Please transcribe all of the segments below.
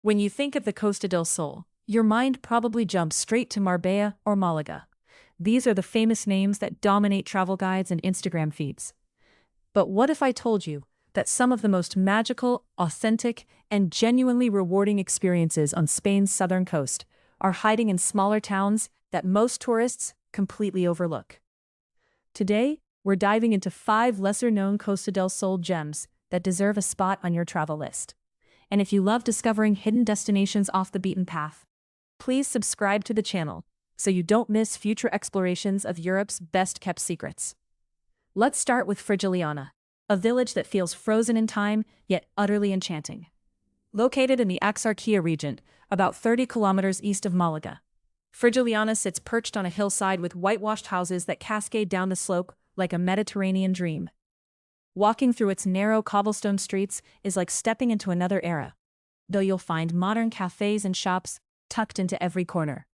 When you think of the Costa del Sol, your mind probably jumps straight to Marbella or Málaga. These are the famous names that dominate travel guides and Instagram feeds. But what if I told you that some of the most magical, authentic, and genuinely rewarding experiences on Spain's southern coast are hiding in smaller towns that most tourists completely overlook? Today, we're diving into 5 lesser-known Costa del Sol gems that deserve a spot on your travel list. And if you love discovering hidden destinations off the beaten path, please subscribe to the channel so you don't miss future explorations of Europe's best-kept secrets. Let's start with Frigiliana, a village that feels frozen in time yet utterly enchanting. Located in the Axarquia region, about 30 kilometers east of Málaga, Frigiliana sits perched on a hillside with whitewashed houses that cascade down the slope like a Mediterranean dream. Walking through its narrow cobblestone streets is like stepping into another era, though you'll find modern cafes and shops tucked into every corner.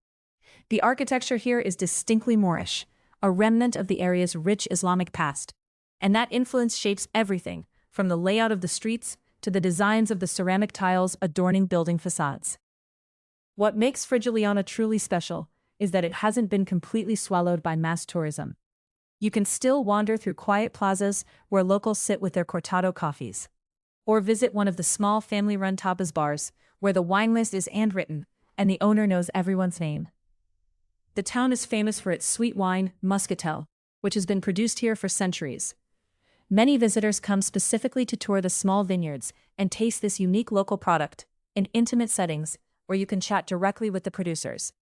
The architecture here is distinctly Moorish, a remnant of the area's rich Islamic past, and that influence shapes everything from the layout of the streets to the designs of the ceramic tiles adorning building facades. What makes Frigiliana truly special is that it hasn't been completely swallowed by mass tourism. You can still wander through quiet plazas where locals sit with their cortado coffees, or visit one of the small family-run tapas bars where the wine list is handwritten and the owner knows everyone's name. The town is famous for its sweet wine, Muscatel, which has been produced here for centuries. Many visitors come specifically to tour the small vineyards and taste this unique local product in intimate settings where you can chat directly with the producers.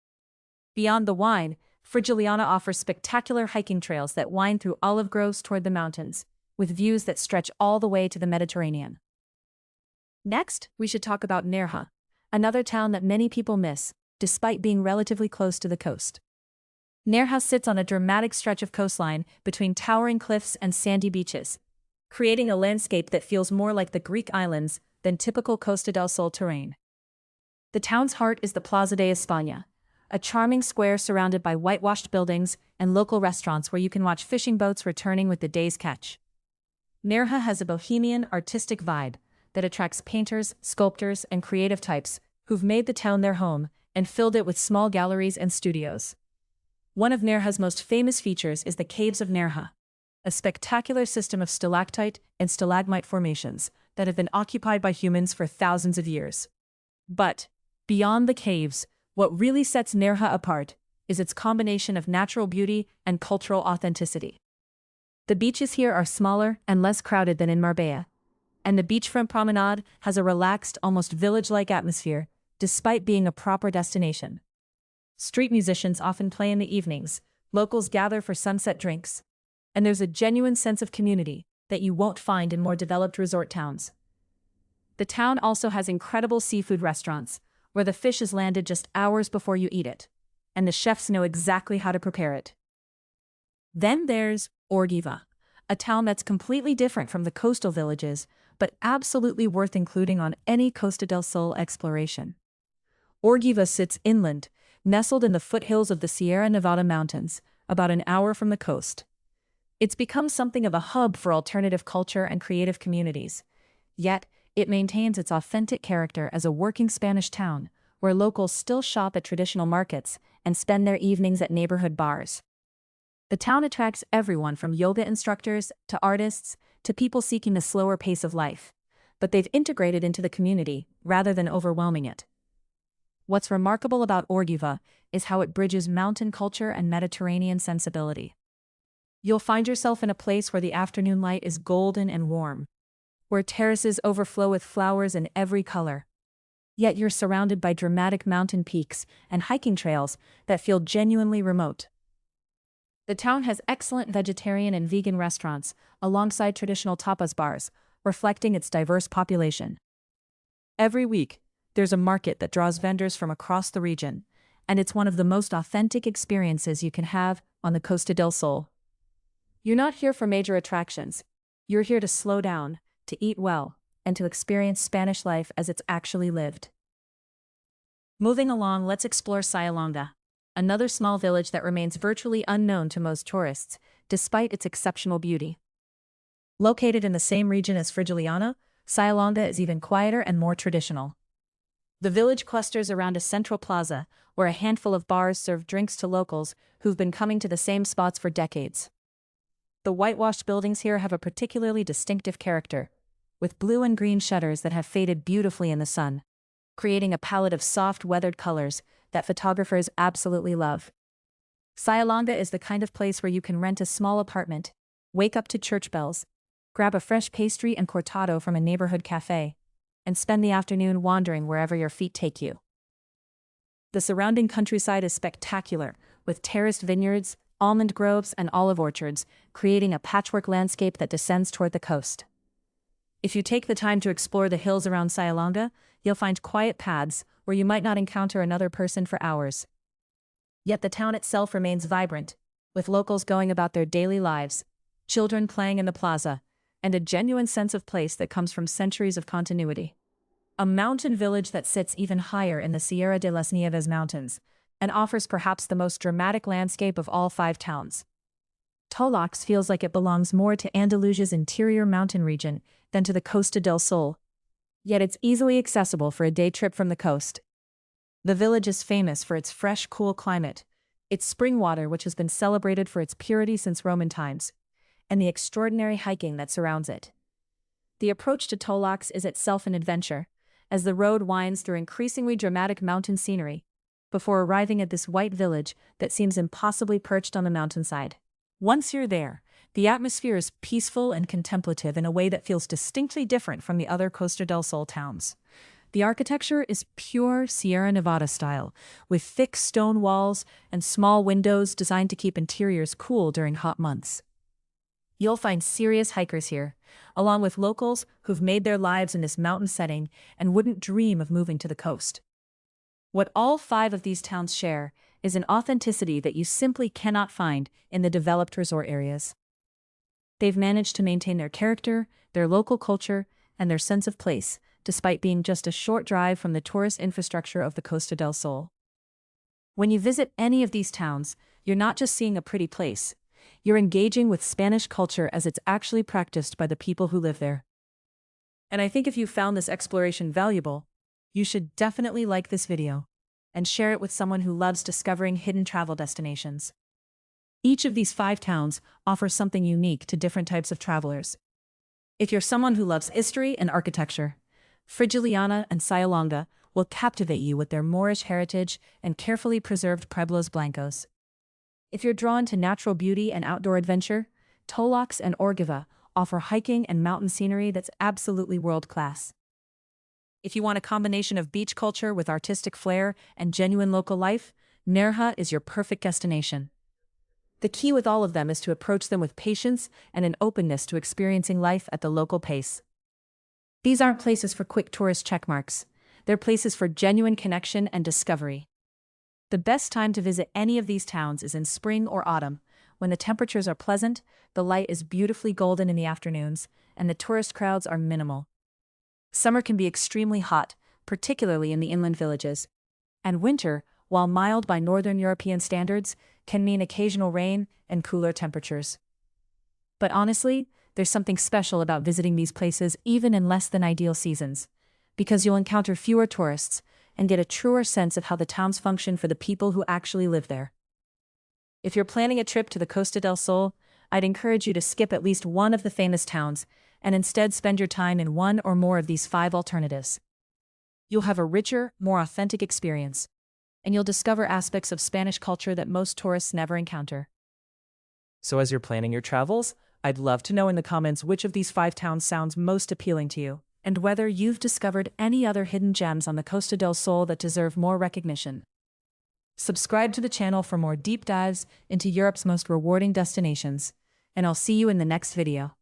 Beyond the wine, Frigiliana offers spectacular hiking trails that wind through olive groves toward the mountains, with views that stretch all the way to the Mediterranean. Next, we should talk about Nerja, another town that many people miss, despite being relatively close to the coast. Nerja sits on a dramatic stretch of coastline between towering cliffs and sandy beaches, creating a landscape that feels more like the Greek islands than typical Costa del Sol terrain. The town's heart is the Plaza de España, a charming square surrounded by whitewashed buildings and local restaurants where you can watch fishing boats returning with the day's catch. Nerja has a bohemian, artistic vibe that attracts painters, sculptors, and creative types who've made the town their home and filled it with small galleries and studios. One of Nerja's most famous features is the Caves of Nerja, a spectacular system of stalactite and stalagmite formations that have been occupied by humans for thousands of years. But, beyond the caves, what really sets Nerja apart is its combination of natural beauty and cultural authenticity. The beaches here are smaller and less crowded than in Marbella, and the beachfront promenade has a relaxed, almost village-like atmosphere, despite being a proper destination. Street musicians often play in the evenings, locals gather for sunset drinks, and there's a genuine sense of community that you won't find in more developed resort towns. The town also has incredible seafood restaurants, where the fish is landed just hours before you eat it, and the chefs know exactly how to prepare it. Then there's Órgiva, a town that's completely different from the coastal villages, but absolutely worth including on any Costa del Sol exploration. Órgiva sits inland, nestled in the foothills of the Sierra Nevada mountains, about an hour from the coast. It's become something of a hub for alternative culture and creative communities, yet it maintains its authentic character as a working Spanish town, where locals still shop at traditional markets and spend their evenings at neighborhood bars. The town attracts everyone from yoga instructors to artists to people seeking a slower pace of life, but they've integrated into the community rather than overwhelming it. What's remarkable about Órgiva is how it bridges mountain culture and Mediterranean sensibility. You'll find yourself in a place where the afternoon light is golden and warm, where terraces overflow with flowers in every color. Yet you're surrounded by dramatic mountain peaks and hiking trails that feel genuinely remote. The town has excellent vegetarian and vegan restaurants, alongside traditional tapas bars, reflecting its diverse population. Every week, there's a market that draws vendors from across the region, and it's one of the most authentic experiences you can have on the Costa del Sol. You're not here for major attractions. You're here to slow down, to eat well, and to experience Spanish life as it's actually lived. Moving along, let's explore Sayalonga, another small village that remains virtually unknown to most tourists, despite its exceptional beauty. Located in the same region as Frigiliana, Sayalonga is even quieter and more traditional. The village clusters around a central plaza, where a handful of bars serve drinks to locals who've been coming to the same spots for decades. The whitewashed buildings here have a particularly distinctive character, with blue and green shutters that have faded beautifully in the sun, creating a palette of soft, weathered colors that photographers absolutely love. Sayalonga is the kind of place where you can rent a small apartment, wake up to church bells, grab a fresh pastry and cortado from a neighborhood cafe, and spend the afternoon wandering wherever your feet take you. The surrounding countryside is spectacular, with terraced vineyards, almond groves, and olive orchards, creating a patchwork landscape that descends toward the coast. If you take the time to explore the hills around Sayalonga, you'll find quiet paths where you might not encounter another person for hours. Yet the town itself remains vibrant, with locals going about their daily lives, children playing in the plaza, and a genuine sense of place that comes from centuries of continuity. A mountain village that sits even higher in the Sierra de las Nieves mountains, and offers perhaps the most dramatic landscape of all 5 towns. Tolox feels like it belongs more to Andalusia's interior mountain region than to the Costa del Sol, yet it's easily accessible for a day trip from the coast. The village is famous for its fresh, cool climate, its spring water which has been celebrated for its purity since Roman times, and the extraordinary hiking that surrounds it. The approach to Tolox is itself an adventure, as the road winds through increasingly dramatic mountain scenery, before arriving at this white village that seems impossibly perched on the mountainside. Once you're there, the atmosphere is peaceful and contemplative in a way that feels distinctly different from the other Costa del Sol towns. The architecture is pure Sierra Nevada style, with thick stone walls and small windows designed to keep interiors cool during hot months. You'll find serious hikers here, along with locals who've made their lives in this mountain setting and wouldn't dream of moving to the coast. What all 5 of these towns share is an authenticity that you simply cannot find in the developed resort areas. They've managed to maintain their character, their local culture, and their sense of place, despite being just a short drive from the tourist infrastructure of the Costa del Sol. When you visit any of these towns, you're not just seeing a pretty place, you're engaging with Spanish culture as it's actually practiced by the people who live there. And I think if you found this exploration valuable, you should definitely like this video and share it with someone who loves discovering hidden travel destinations. Each of these 5 towns offers something unique to different types of travelers. If you're someone who loves history and architecture, Frigiliana and Sayalonga will captivate you with their Moorish heritage and carefully preserved pueblos blancos. If you're drawn to natural beauty and outdoor adventure, Tolox and Órgiva offer hiking and mountain scenery that's absolutely world-class. If you want a combination of beach culture with artistic flair and genuine local life, Nerja is your perfect destination. The key with all of them is to approach them with patience and an openness to experiencing life at the local pace. These aren't places for quick tourist checkmarks. They're places for genuine connection and discovery. The best time to visit any of these towns is in spring or autumn, when the temperatures are pleasant, the light is beautifully golden in the afternoons, and the tourist crowds are minimal. Summer can be extremely hot, particularly in the inland villages. And winter, while mild by northern European standards, can mean occasional rain and cooler temperatures. But honestly, there's something special about visiting these places even in less than ideal seasons, because you'll encounter fewer tourists and get a truer sense of how the towns function for the people who actually live there. If you're planning a trip to the Costa del Sol, I'd encourage you to skip at least one of the famous towns and instead spend your time in one or more of these 5 alternatives. You'll have a richer, more authentic experience, and you'll discover aspects of Spanish culture that most tourists never encounter. So as you're planning your travels, I'd love to know in the comments which of these 5 towns sounds most appealing to you, and whether you've discovered any other hidden gems on the Costa del Sol that deserve more recognition. Subscribe to the channel for more deep dives into Europe's most rewarding destinations, and I'll see you in the next video.